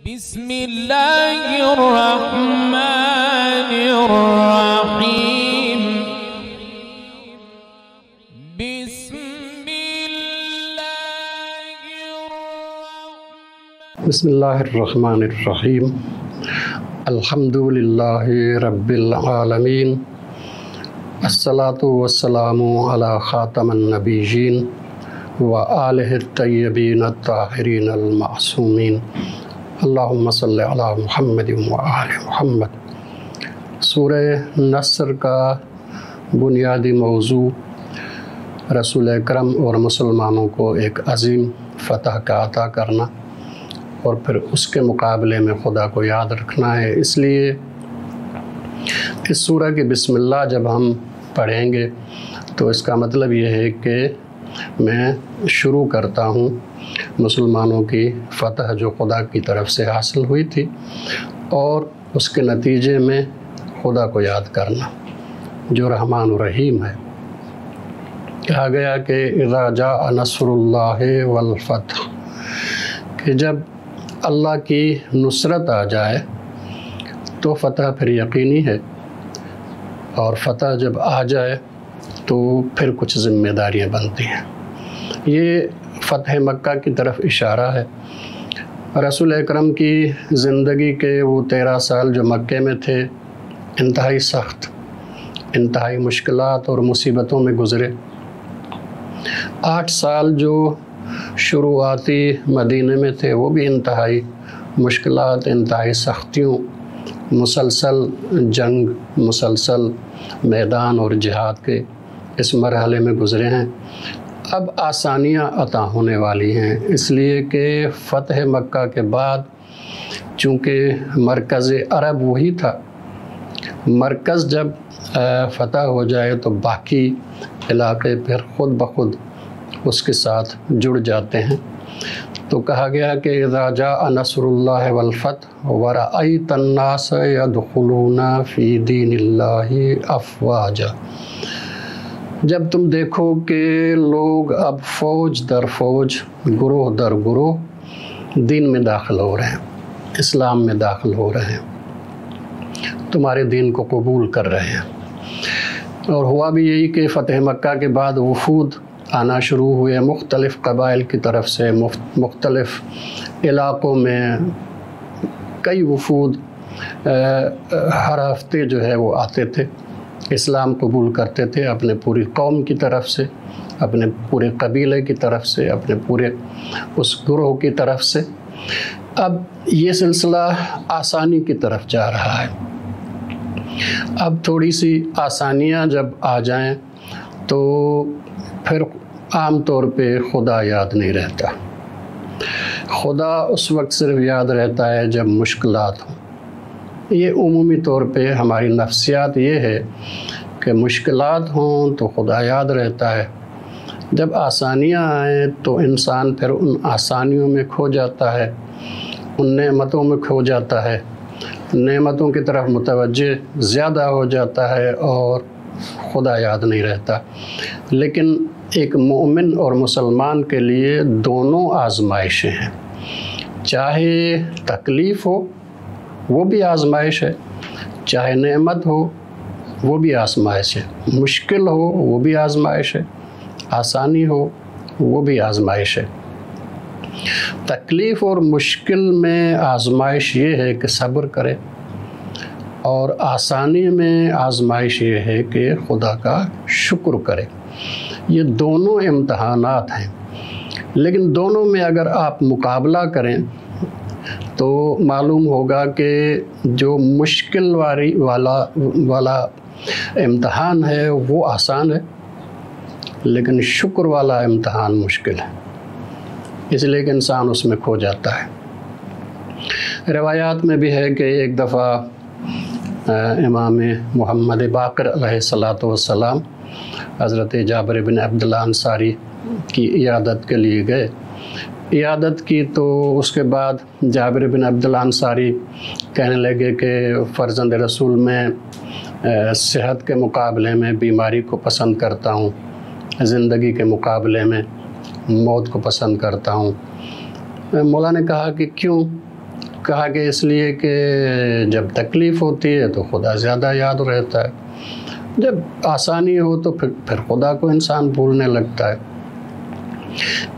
بسم اللہ الرحمن الرحیم بسم اللہ الرحمن الرحیم الحمد للہ رب العالمین الصلاة والسلام علی خاتم النبیین وآلہ الطیبین الطاہرین المعصومین اللہم صلی علی محمد وآل محمد۔ سورہ نصر کا بنیادی موضوع رسول اکرم اور مسلمانوں کو ایک عظیم فتح کا عطا کرنا اور پھر اس کے مقابلے میں خدا کو یاد رکھنا ہے۔ اس لیے اس سورہ کی بسم اللہ جب ہم پڑھیں گے تو اس کا مطلب یہ ہے کہ میں شروع کرتا ہوں مسلمانوں کی فتح جو خدا کی طرف سے حاصل ہوئی تھی اور اس کے نتیجے میں خدا کو یاد کرنا جو رحمان و رحیم ہے۔ کہا گیا کہ اذا جاء نصر اللہ والفتح، کہ جب اللہ کی نصرت آ جائے تو فتح پھر یقینی ہے، اور فتح جب آ جائے تو پھر کچھ ذمہ داریاں بنتی ہیں۔ یہ فتح مکہ کی طرف اشارہ ہے۔ رسول اکرم کی زندگی کے وہ 13 سال جو مکے میں تھے انتہائی سخت، انتہائی مشکلات اور مصیبتوں میں گزرے۔ 8 سال جو شروعاتی مدینے میں تھے وہ بھی انتہائی مشکلات، انتہائی سختیوں، مسلسل جنگ، مسلسل میدان اور جہاد کے اس مرحلے میں گزرے ہیں۔ اب آسانیاں عطا ہونے والی ہیں، اس لیے کہ فتح مکہ کے بعد چونکہ مرکز عرب وہی تھا، مرکز جب فتح ہو جائے تو باقی علاقے پھر خود بخود اس کے ساتھ جڑ جاتے ہیں۔ تو کہا گیا کہ اذا جاء نصر اللہ والفتح ورأیت الناس یدخلون فی دین اللہ افواجا، جب تم دیکھو کہ لوگ اب فوج در فوج، گروہ در گروہ دین میں داخل ہو رہے ہیں، اسلام میں داخل ہو رہے ہیں، تمہارے دین کو قبول کر رہے ہیں۔ اور ہوا بھی یہی کہ فتح مکہ کے بعد وفود آنا شروع ہوئے مختلف قبائل کی طرف سے، مختلف علاقوں میں کئی وفود ہر ہفتے جو ہے وہ آتے تھے، اسلام قبول کرتے تھے اپنے پوری قوم کی طرف سے، اپنے پورے قبیلے کی طرف سے، اپنے پورے اس گروہ کی طرف سے۔ اب یہ سلسلہ آسانی کی طرف جا رہا ہے۔ اب تھوڑی سی آسانیاں جب آ جائیں تو پھر عام طور پہ خدا یاد نہیں رہتا۔ خدا اس وقت صرف یاد رہتا ہے جب مشکلات ہوں۔ یہ عمومی طور پہ ہماری نفسیات یہ ہے کہ مشکلات ہوں تو خدا یاد رہتا ہے، جب آسانیاں آئیں تو انسان پھر ان آسانیوں میں کھو جاتا ہے، ان نعمتوں میں کھو جاتا ہے، نعمتوں کی طرف متوجہ زیادہ ہو جاتا ہے اور خدا یاد نہیں رہتا۔ لیکن ایک مومن اور مسلمان کے لیے دونوں آزمائشیں ہیں، چاہے تکلیف ہو وہ بھی آزمائش ہے، چاہے نعمت ہو وہ بھی آزمائش ہے، مشکل ہو وہ بھی آزمائش ہے، آسانی ہو وہ بھی آزمائش ہے۔ تکلیف اور مشکل میں آزمائش یہ ہے کہ صبر کرے، اور آسانی میں آزمائش یہ ہے کہ خدا کا شکر کرے۔ یہ دونوں امتحانات ہیں، لیکن دونوں میں اگر آپ مقابلہ کریں تو معلوم ہوگا کہ جو مشکل والا امتحان ہے وہ آسان ہے، لیکن شکر والا امتحان مشکل ہے، اس لیے کہ انسان اس میں کھو جاتا ہے۔ روایات میں بھی ہے کہ ایک دفعہ امام محمد باقر علیہ السلام حضرت جابر بن عبداللہ انصاری کی عیادت کے لیے گئے۔ عیادت کی تو اس کے بعد جابر بن عبداللہ انصاری کہنے لگے کہ فرزند رسول میں صحت کے مقابلے میں بیماری کو پسند کرتا ہوں، زندگی کے مقابلے میں موت کو پسند کرتا ہوں۔ مولا نے کہا کہ کیوں؟ کہا کہ اس لیے کہ جب تکلیف ہوتی ہے تو خدا زیادہ یاد رہتا ہے، جب آسانی ہو تو پھر خدا کو انسان بھولنے لگتا ہے۔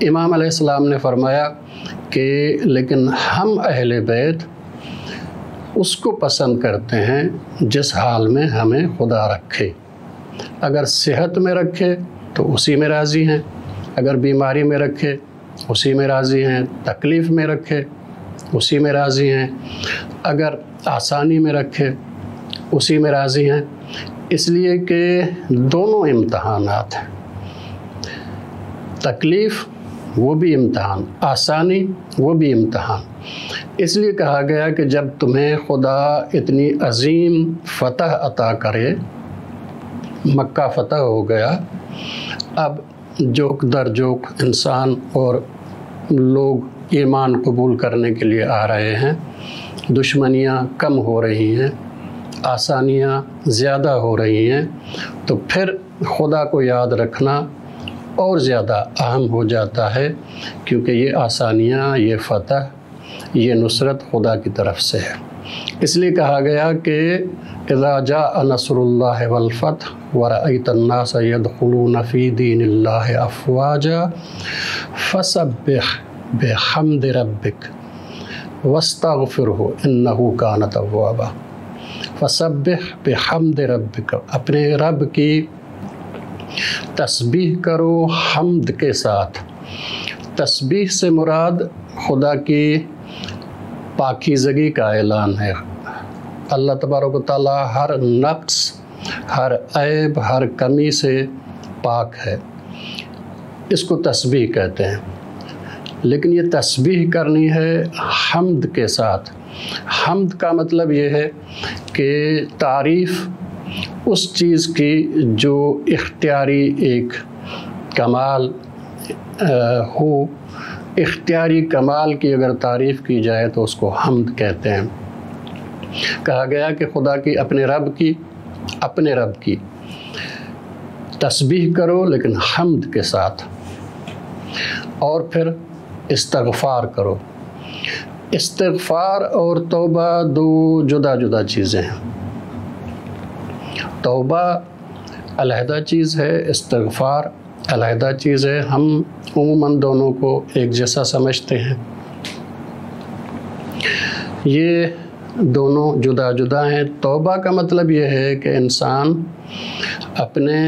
امام علیہ السلام نے فرمایا کہ لیکن ہم اہل بیت اس کو پسند کرتے ہیں جس حال میں ہمیں خدا رکھے۔ اگر صحت میں رکھے تو اسی میں راضی ہیں، اگر بیماری میں رکھے اسی میں راضی ہیں، تکلیف میں رکھے اسی میں راضی ہیں، اگر آسانی میں رکھے اسی میں راضی ہیں، اس لیے کہ دونوں امتحانات ہیں، تکلیف وہ بھی امتحان، آسانی وہ بھی امتحان۔ اس لیے کہا گیا کہ جب تمہیں خدا اتنی عظیم فتح عطا کرے، مکہ فتح ہو گیا، اب جوک در جوک انسان اور لوگ ایمان قبول کرنے کے لیے آ رہے ہیں، دشمنیاں کم ہو رہی ہیں، آسانیاں زیادہ ہو رہی ہیں، تو پھر خدا کو یاد رکھنا اور زیادہ اہم ہو جاتا ہے، کیونکہ یہ آسانیاں، یہ فتح، یہ نصرت خدا کی طرف سے ہے۔ اس لیے کہا گیا کہ اذا جاء نصر اللہ والفتح ورأیت الناس يدخلون فی دین اللہ افواجا فسبح بحمد ربک واستغفرہ انہ کان توابا۔ فسبح بحمد ربک، اپنے رب کی تسبیح کرو حمد کے ساتھ۔ تسبیح سے مراد خدا کی پاکیزگی کا اعلان ہے۔ اللہ تبارک و تعالیٰ ہر نقص، ہر عیب، ہر کمی سے پاک ہے، اس کو تسبیح کہتے ہیں۔ لیکن یہ تسبیح کرنی ہے حمد کے ساتھ۔ حمد کا مطلب یہ ہے کہ تعریف اس چیز کی جو اختیاری ایک کمال ہو، اختیاری کمال کی اگر تعریف کی جائے تو اس کو حمد کہتے ہیں۔ کہا گیا کہ خدا کی اپنے رب کی تسبیح کرو لیکن حمد کے ساتھ، اور پھر استغفار کرو۔ استغفار اور توبہ دو جدا جدا چیزیں ہیں۔ توبہ علیحدہ چیز ہے، استغفار علیحدہ چیز ہے۔ ہم عموماً دونوں کو ایک جیسا سمجھتے ہیں، یہ دونوں جدا جدا ہیں۔ توبہ کا مطلب یہ ہے کہ انسان اپنے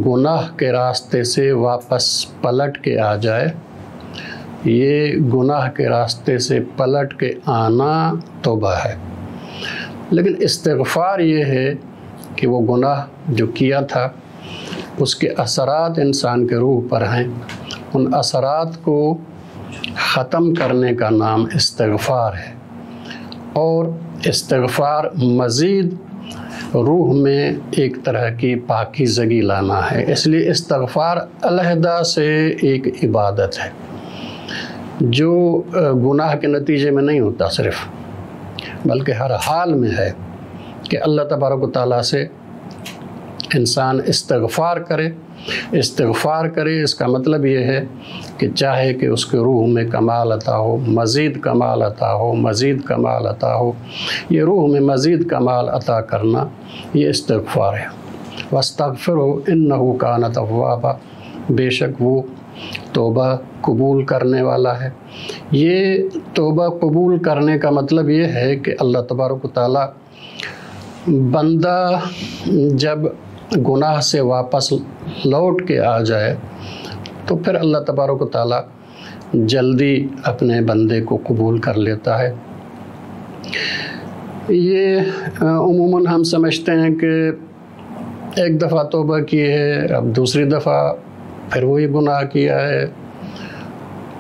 گناہ کے راستے سے واپس پلٹ کے آ جائے، یہ گناہ کے راستے سے پلٹ کے آنا توبہ ہے۔ لیکن استغفار یہ ہے کہ وہ گناہ جو کیا تھا اس کے اثرات انسان کے روح پر ہیں، ان اثرات کو ختم کرنے کا نام استغفار ہے، اور استغفار مزید روح میں ایک طرح کی پاکیزگی لانا ہے۔ اس لیے استغفار علیحدہ سے ایک عبادت ہے جو گناہ کے نتیجے میں نہیں ہوتا صرف، بلکہ ہر حال میں ہے کہ اللہ تبارک و تعالیٰ سے انسان استغفار کرے۔ استغفار کرے اس کا مطلب یہ ہے کہ چاہے کہ اس کے روح میں کمال عطا ہو، مزید کمال عطا ہو، مزید کمال عطا ہو، یہ روح میں مزید کمال عطا کرنا یہ استغفار ہے۔ وَاسْتَغْفِرْهُ إِنَّهُ كَانَ تَوَّابًا، بے شک وہ توبہ قبول کرنے والا ہے۔ یہ توبہ قبول کرنے کا مطلب یہ ہے کہ اللہ تبارک و تعالیٰ بندہ جب گناہ سے واپس لوٹ کے آ جائے تو پھر اللہ تبارک و تعالیٰ جلدی اپنے بندے کو قبول کر لیتا ہے۔ یہ عموماً ہم سمجھتے ہیں کہ ایک دفعہ توبہ کی ہے، اب دوسری دفعہ پھر وہی گناہ کیا ہے،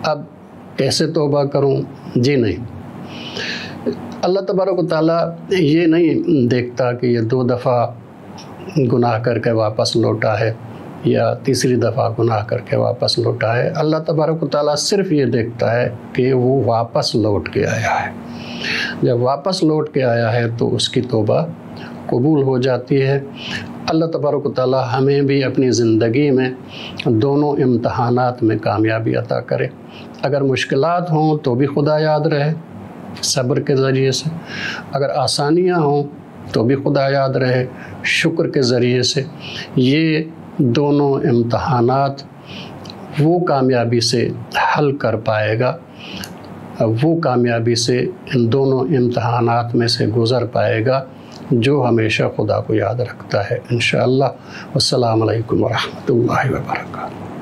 اب کیسے توبہ کروں؟ جی نہیں، اللہ تبارک و تعالیٰ یہ نہیں دیکھتا کہ یہ 2 دفعہ گناہ کر کے واپس لوٹا ہے یا تیسری دفعہ گناہ کر کے واپس لوٹا ہے۔ اللہ تبارک و تعالیٰ صرف یہ دیکھتا ہے کہ وہ واپس لوٹ کے آیا ہے۔ جب واپس لوٹ کے آیا ہے تو اس کی توبہ قبول ہو جاتی ہے۔ اللہ تبارک و تعالیٰ ہمیں بھی اپنی زندگی میں دونوں امتحانات میں کامیابی عطا کرے۔ اگر مشکلات ہوں تو بھی خدا یاد رہے صبر کے ذریعے سے، اگر آسانیاں ہوں تو بھی خدا یاد رہے شکر کے ذریعے سے۔ یہ دونوں امتحانات وہ کامیابی سے حل کر پائے گا، وہ کامیابی سے ان دونوں امتحانات میں سے گزر پائے گا جو ہمیشہ خدا کو یاد رکھتا ہے انشاءاللہ۔ والسلام علیکم ورحمۃ اللہ وبرکاتہ۔